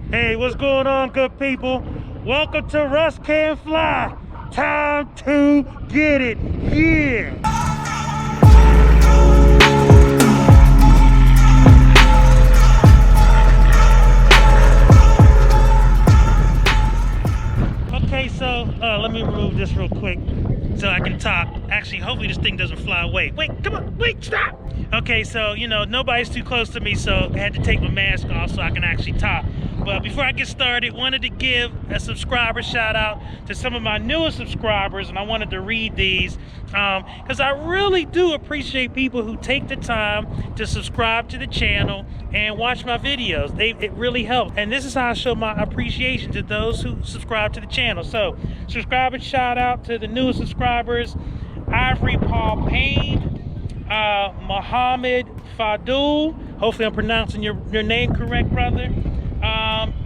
Hey, what's going on, good people? Welcome to Russ Can Fly. Time to get it here. Okay, so let me remove this real quick so I can talk. Actually, hopefully this thing doesn't fly away. Wait, come on, wait, stop. Okay, so, you know, nobody's too close to me, so I had to take my mask off so I can actually talk. But before I get started, wanted to give a subscriber shout out to some of my newest subscribers, and I wanted to read these because I really do appreciate people who take the time to subscribe to the channel and watch my videos. It really helps, and this is how I show my appreciation to those who subscribe to the channel. So, subscriber shout out to the newest subscribers: Ivory Paul Payne, Mohammed Fadul. Hopefully I'm pronouncing your name correct, brother.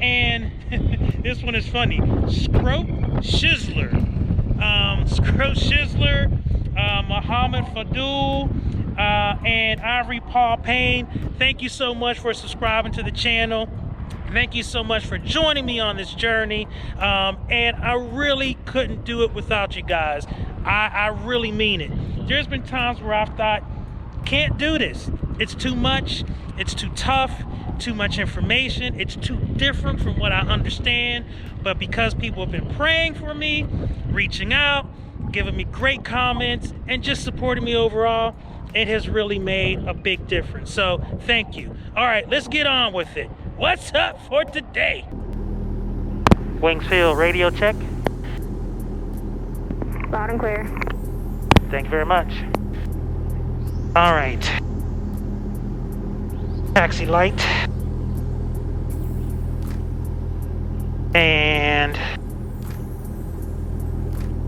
And this one is funny. Scrope Shizzler, Muhammad Fadul, and Ivory Paul Payne. Thank you so much for subscribing to the channel. Thank you so much for joining me on this journey. And I really couldn't do it without you guys. I really mean it. There's been times where I've thought, can't do this. It's too much. It's too tough. Too much information. It's too different from what I understand. But because people have been praying for me, reaching out, giving me great comments, and just supporting me overall, it has really made a big difference. So thank you. All right, let's get on with it. What's up for today? Wingsfield radio check. Loud and clear. Thank you very much. All right. Taxi light. And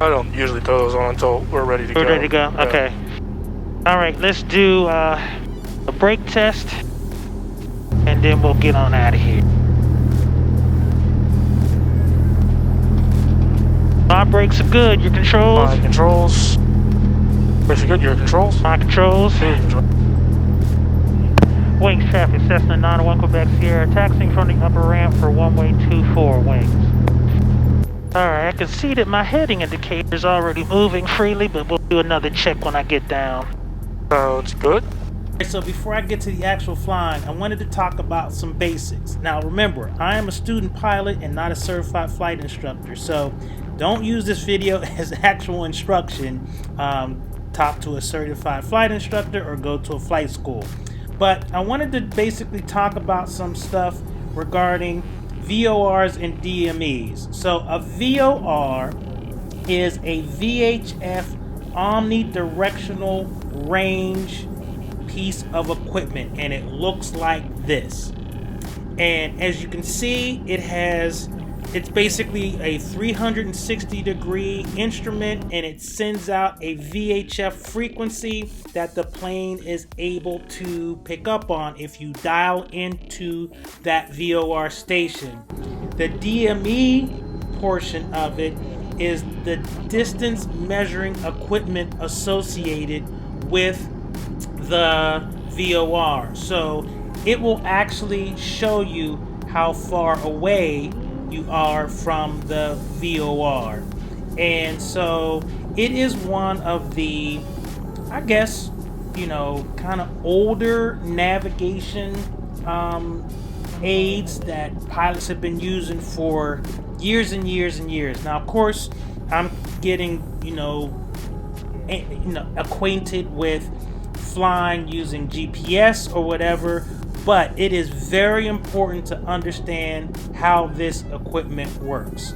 I don't usually throw those on until we're ready to go. We're ready to go? Yeah. Okay. All right, let's do a brake test, and then we'll get on out of here. My brakes are good. Your controls? My controls. Brakes are good. Your controls? My controls. Good. Wings traffic, Cessna 901 Quebec Sierra, taxiing from the upper ramp for one-way 2-4 wings. Alright, I can see that my heading indicator is already moving freely, but we'll do another check when I get down. Sounds good. So before I get to the actual flying, I wanted to talk about some basics. Now remember, I am a student pilot and not a certified flight instructor, so don't use this video as actual instruction. Talk to a certified flight instructor or go to a flight school. But I wanted to basically talk about some stuff regarding VORs and DMEs. So a VOR is a VHF omnidirectional range piece of equipment, and it looks like this. And as you can see, it's basically a 360-degree instrument, and it sends out a VHF frequency that the plane is able to pick up on if you dial into that VOR station. The DME portion of it is the distance measuring equipment associated with the VOR. So it will actually show you how far away you are from the VOR. And so it is one of the, I guess, you know, kind of older navigation aids that pilots have been using for years and years and years. Now, of course, I'm getting, acquainted with flying using GPS or whatever, but it is very important to understand how this equipment works.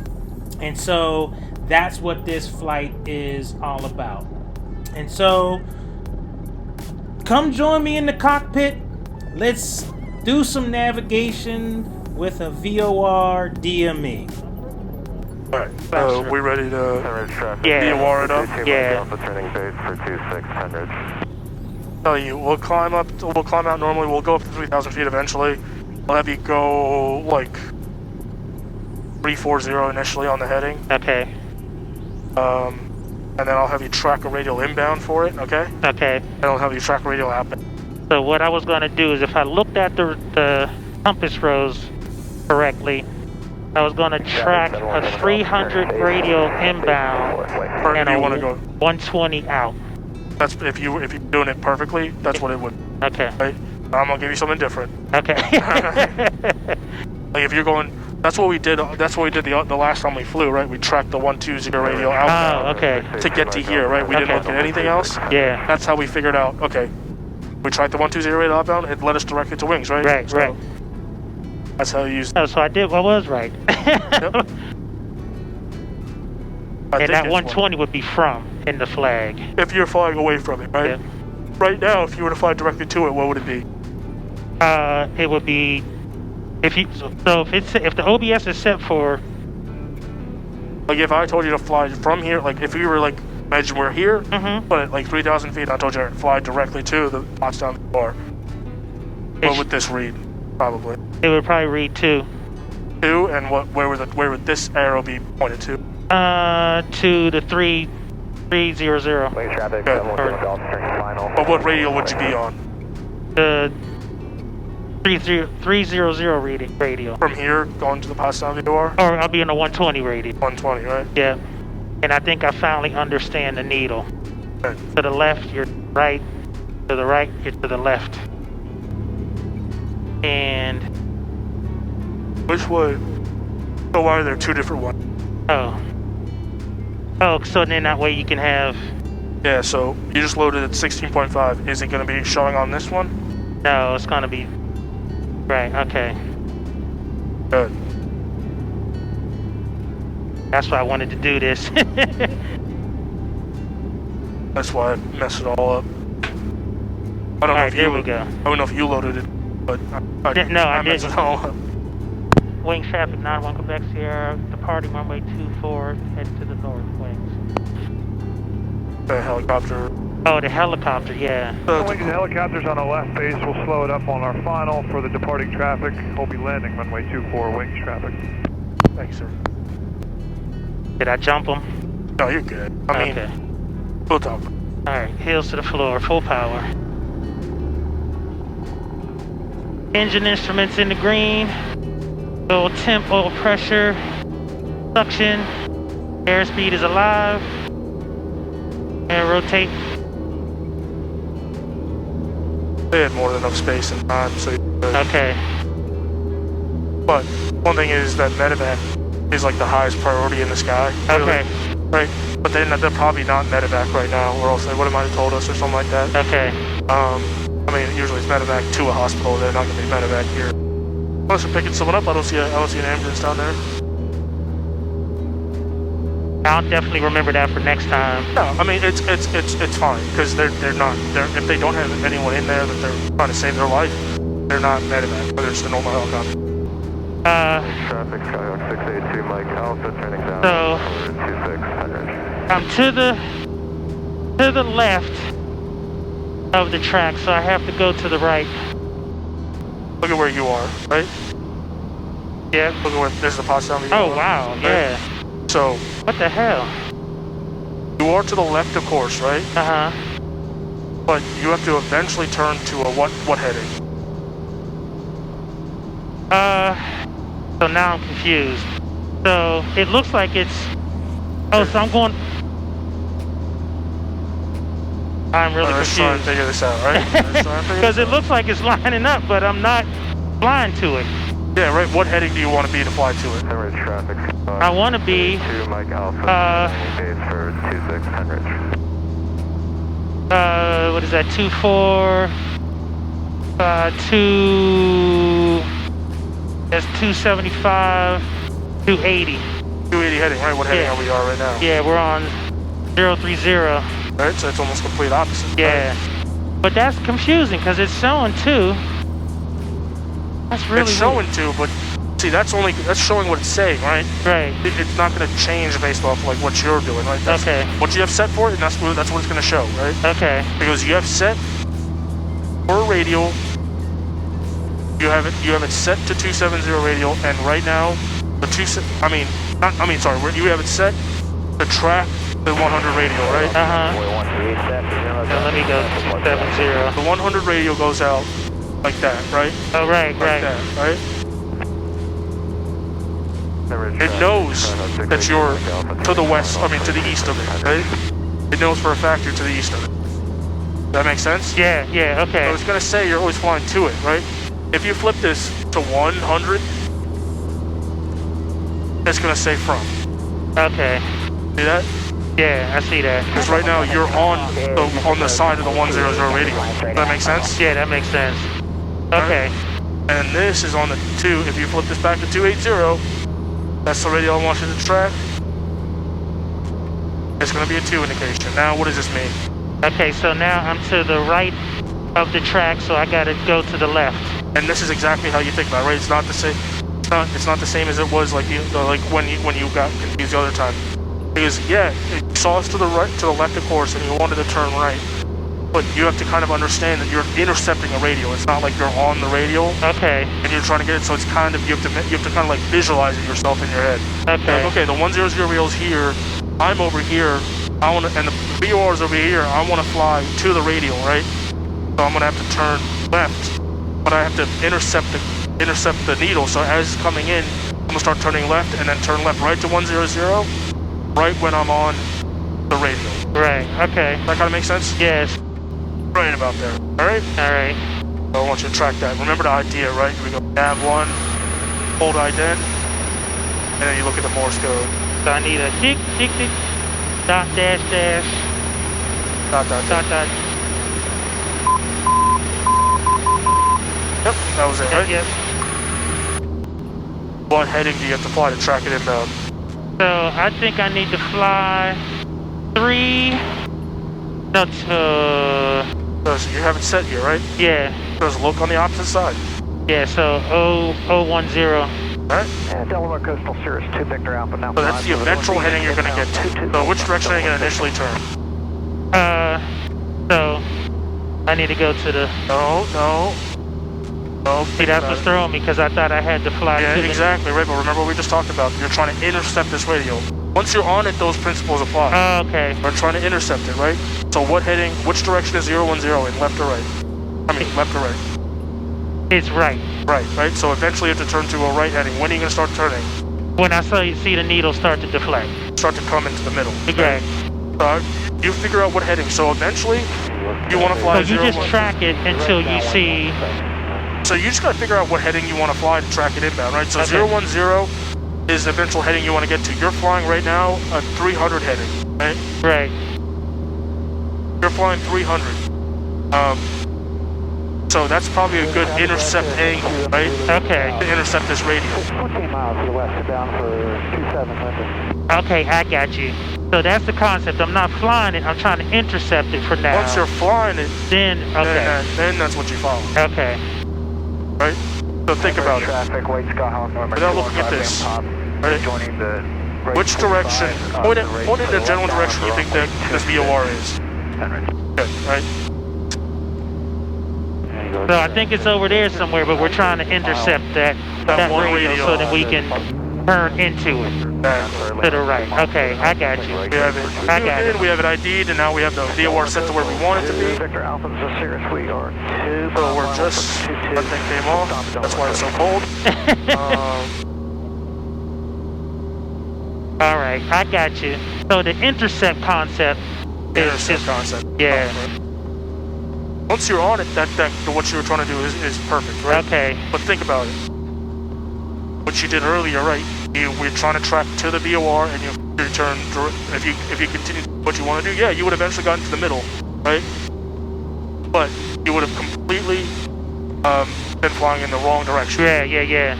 And so that's what this flight is all about. And so come join me in the cockpit. Let's do some navigation with a VOR-DME. Alright, we ready to VOR it up? Yeah. Turning base for 2600. Tell you, we'll climb out normally, we'll go up to 3,000 feet eventually. I'll have you go like 340 initially on the heading. Okay. And then I'll have you track a radial inbound for it, okay? Okay. And I'll have you track a radial outbound. So what I was going to do is if I looked at the compass rose correctly, I was going to track a 300 radio inbound Or and do you a want to go? 120 out. That's if you're doing it perfectly. That's what it would. Okay. Right. I'm gonna give you something different. Okay. Like if you're going, that's what we did. That's what we did the last time we flew, right? We tracked the 120 radio outbound Oh, okay. to get to here, right? We didn't Okay. look at anything else. Yeah. That's how we figured out. Okay, we tried the 120 radio outbound. It led us directly to wings, right? Right, So right. That's how you use. Oh, so I did. I was right. Yep. And that 120 would be from in the flag. If you're flying away from it, right? Yeah. Right now, if you were to fly directly to it, what would it be? It would be if the OBS is set for Like if I told you to fly from here, like if you were like, imagine we're here, but at like 3,000 feet, I told you to fly directly to the Potsdam VOR. What would this read? Probably it would probably read 2. 2, and where would this arrow be pointed to? To the 300. Wing traffic, Good. 710 Golf, turning final. But what radio would you be on? The 300 radio. From here, going to the Potsdam VOR? Or I'll be in the 120 radio. 120, right? Yeah. And I think I finally understand the needle. Good. To the left, you're right. To the right, you're to the left. And Which way? So why are there two different ones? oh, so then that way you can have. Yeah, so you just loaded at 16.5. Is it going to be showing on this one? No, it's gonna be. Right. Okay. Good. That's why I wanted to do this. That's why I messed it all up. I don't know Alright, if there you. we go. I don't know if you loaded it, but I messed it all up. Wing traffic 91 Quebec Sierra, departing runway 24, head to the north wings. The helicopter. Oh, the helicopter, yeah. Wings and helicopters on the left base. We'll slow it up on our final for the departing traffic. We'll be landing runway 24 wings traffic. Thanks, sir. Did I jump them? No, you're good. I mean, Okay. we'll talk. Alright, heels to the floor, full power. Engine instruments in the green. Oil temp, oil pressure, suction, airspeed is alive. And rotate. They had more than enough space and time, so you're good. Okay. But one thing is that medevac is like the highest priority in the sky. Okay. Right? But they're probably not medevac right now, or else they would have might have told us or something like that. Okay. I mean, usually it's medevac to a hospital. They're not going to be medevac here. Unless they're picking someone up, I don't see an ambulance down there. I'll definitely remember that for next time. No, I mean it's fine because if they don't have anyone in there that they're trying to save their life, they're not medevac, whether it's the normal helicopter. Traffic, Skyhawk 682, Mike Alpha, turning down. So 2600. I'm to the left of the track, so I have to go to the right. Look at where you are, right? Yeah. Look at where there's the Potsdam. Oh wow, right? yeah. So What the hell? you are to the left, of course, right? Uh-huh. But you have to eventually turn to a what heading? So now I'm confused. So it looks like it's. Oh, so I'm going. I'm really Let's try and confused. figure this out, right? Because it looks like it's lining up, but I'm not flying to it. Yeah, right. What heading do you want to be to fly to it? Emirates traffic, I want to be. 2 Mike Alpha, base for 2600. What is that? 24. 2. That's 275. 280. 280 heading, right? What heading Yeah. are we right now? Yeah, we're on 030. Right, so it's almost complete opposite. Yeah. But that's confusing because it's showing 2. That's really It's showing 2, but see, that's showing what it's saying, right? Right. It's not going to change based off like what you're doing, right? That's Okay. what you have set for it, and that's what it's going to show, right? Okay. Because you have set for radial. You have it set to 270 radial, and right now the you have it set to track the 100 radial, right? Uh-huh. Now let me go 270. The 100 radial goes out like that, right? Oh, right, Like right. that, right? It knows that you're to the west, I mean to the east of it, right? It knows for a fact you're to the east of it. Does that make sense? Yeah, okay. So it's gonna say you're always flying to it, right? If you flip this to 100, it's gonna say from. Okay. See that? Yeah, I see that. Because right now you're on the side of the 100 radio. Does that make sense? Yeah, that makes sense. Okay. And this is on the 2. If you flip this back to 280, that's the radio I want you to track. It's going to be a 2 indication. Now, what does this mean? Okay, so now I'm to the right of the track, so I gotta go to the left. And this is exactly how you think about it, right? It's not the same. It's not the same as it was like when you got confused the other time. Because yeah, you saw us to the right, to the left, of course, and you wanted to turn right. But you have to kind of understand that you're intercepting a radio. It's not like you're on the radio. Okay. And you're trying to get it, so it's kind of you have to kind of like visualize it yourself in your head. Okay. Like, okay, the 100 radio's here. I'm over here. I want to, and the VOR's over here. I want to fly to the radio, right? So I'm gonna have to turn left, but I have to intercept the needle. So as it's coming in, I'm gonna start turning left, and then turn left right to 100, right when I'm on the radio. Right. Okay. That kind of makes sense? Yes. Right about there. All right. All right. So I want you to track that. Remember the idea, right? Here we go. Nav 1, hold ident, and then you look at the Morse code. So I need a tick, dot, dash, dash, Dot. dot. Yep, that was it, right? Yep. What heading do you have to fly to track it inbound? So I think I need to fly 3. No, So you have it set here, right? yeah. Just look on the opposite side. Yeah, so 010. Right? Delaware Coastal Cirrus 2 Victor Alpha now. So that's the eventual heading you're going to get to. So which direction are you going to initially turn? So I need to go to the. No. See, that's what's throwing me because I thought I had to fly. Yeah, to exactly, right? But remember what we just talked about. You're trying to intercept this radio. Once you're on it, those principles apply. Okay. We're trying to intercept it, right? So what heading, which direction is 010 in left or right? I mean, left or right? It's right. Right? So eventually you have to turn to a right heading. When are you going to start turning? When I see the needle start to deflect. Start to come into the middle. Okay. You figure out what heading. So eventually, you want to fly So you just track it until you see. So you just got to figure out what heading you want to fly to track it inbound, right? So Okay. 010 is the eventual heading you want to get to. You're flying right now a 300 heading, right? Right. You're flying 300. So that's probably a good intercept angle, right? Okay. To intercept this radio. 14 miles to the west, down for 2700. Okay, I got you. So that's the concept. I'm not flying it. I'm trying to intercept it for now. Once you're flying it, then okay. then that's what you follow, Okay. right? So think about it. Traffic, White Skyhawk number Without looking at this, right? Joining the Which direction, point in the general direction you think that this VOR is. Good, right? So I think it's over there somewhere, but we're trying to intercept that one radio radio. so that we can turn into it to the right. Okay, I got you. We have it. I got it. We have it ID'd, and now we have the VOR set to where we want it to be. Victor Alpha is a Cirrus. We are 2. So we're just, that thing came off. That's why it's so cold. All right, I got you. So the intercept concept is Concept. yeah. Once you're on it, that what you were trying to do is perfect, right? Okay. But think about it. What you did earlier, right? We're trying to track to the VOR, and you return. If you continue what you want to do, yeah, you would eventually gotten to the middle, right? But you would have completely been flying in the wrong direction. Yeah.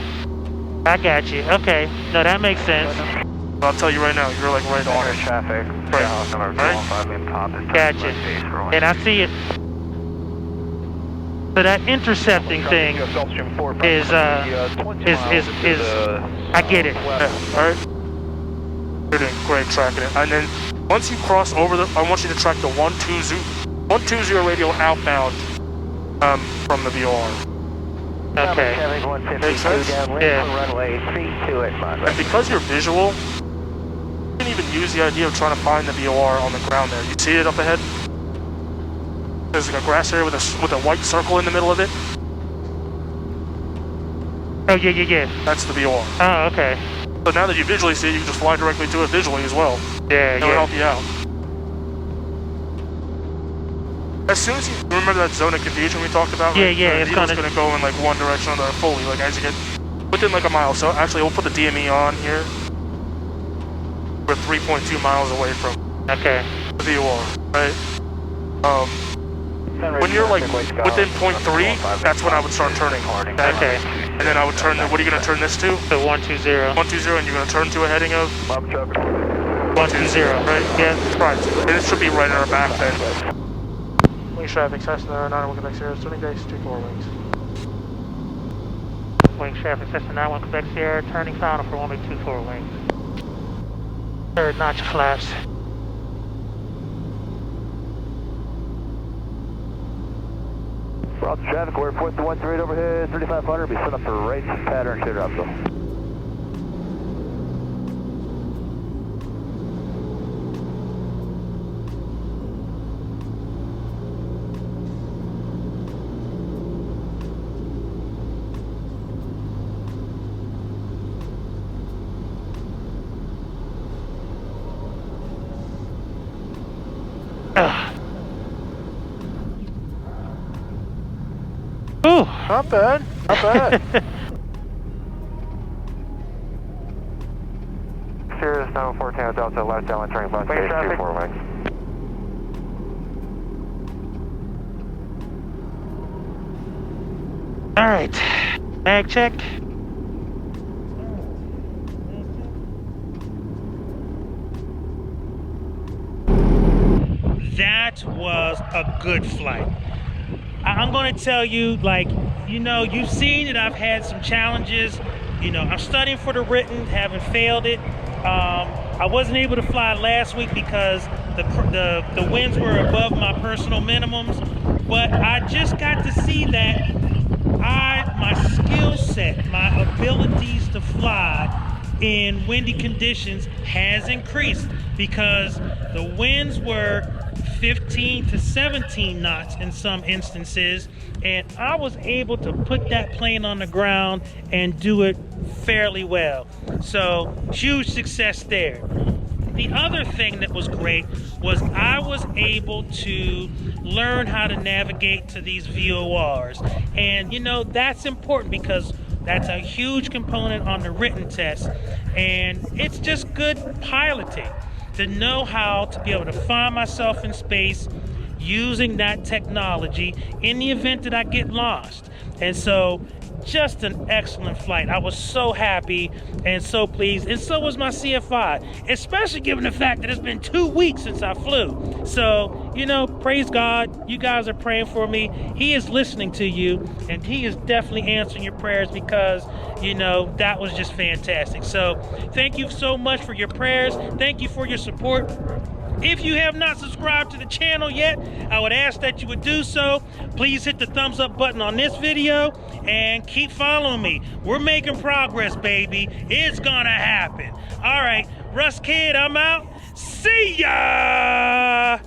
I got you. Okay. No, that makes sense. I'll tell you right now, you're like right on it. Traffic. Right. Number Right? 5 in pop is Gotcha. And I see it. So that intercepting thing is I get it. Yeah, alright? You're doing great tracking it. And then once you cross over I want you to track the 120 radio outbound from the VOR. Okay. Makes sense? Yeah. Runway 32 at And because you're visual, you can even use the idea of trying to find the VOR on the ground there. You see it up ahead? There's like a grass area with a white circle in the middle of it. Oh, yeah. That's the VOR. Oh, okay. So now that you visually see it, you can just fly directly to it visually as well. Yeah, It'll help you out. As soon as you remember that zone of confusion we talked about, Yeah, right? yeah, The it's needle's gonna gonna go in like one direction or fully, like as you get within like a mile. So actually, we'll put the DME on here. We're 3.2 miles away from okay. the VOR, right? When you're like within 0.3, that's when I would start turning. Okay. And then I would turn. What are you gonna turn this to? So 120. 120, and you're gonna turn to a heading of 120. right? Yeah, right. And it should be right in our back then. Wing traffic, Cessna 9, Quebec Sierra, turning base 24 wings. Wing traffic, Cessna 91 Quebec Sierra, turning final for 124 wings. Third notch flaps. Roger traffic, we're 413 overhead, 3500, be set up for right pattern, shade up though. Ooh. Not bad. Not bad. Sirius 914 Delta, left down, turning left, base 24 wings. All right. Mag check. That was a good flight. I'm going to tell you, like, you know, you've seen that I've had some challenges. You know, I'm studying for the written, haven't failed it. I wasn't able to fly last week because the winds were above my personal minimums, but I just got to see that my skill set, my abilities to fly in windy conditions has increased because the winds were 15 to 17 knots in some instances, and I was able to put that plane on the ground and do it fairly well. So huge success there. The other thing that was great was I was able to learn how to navigate to these VORs, and you know, that's important because that's a huge component on the written test, and it's just good piloting to know how to be able to find myself in space using that technology in the event that I get lost. And so just an excellent flight. I was so happy and so pleased, and so was my CFI, especially given the fact that it's been 2 weeks since I flew. So, you know, praise God, you guys are praying for me. He is listening to you, and he is definitely answering your prayers because, you know, that was just fantastic. So thank you so much for your prayers. Thank you for your support. If you have not subscribed to the channel yet, I would ask that you would do so. Please hit the thumbs up button on this video and keep following me. We're making progress, baby. It's gonna happen. All right, Russ Kid, I'm out. See ya!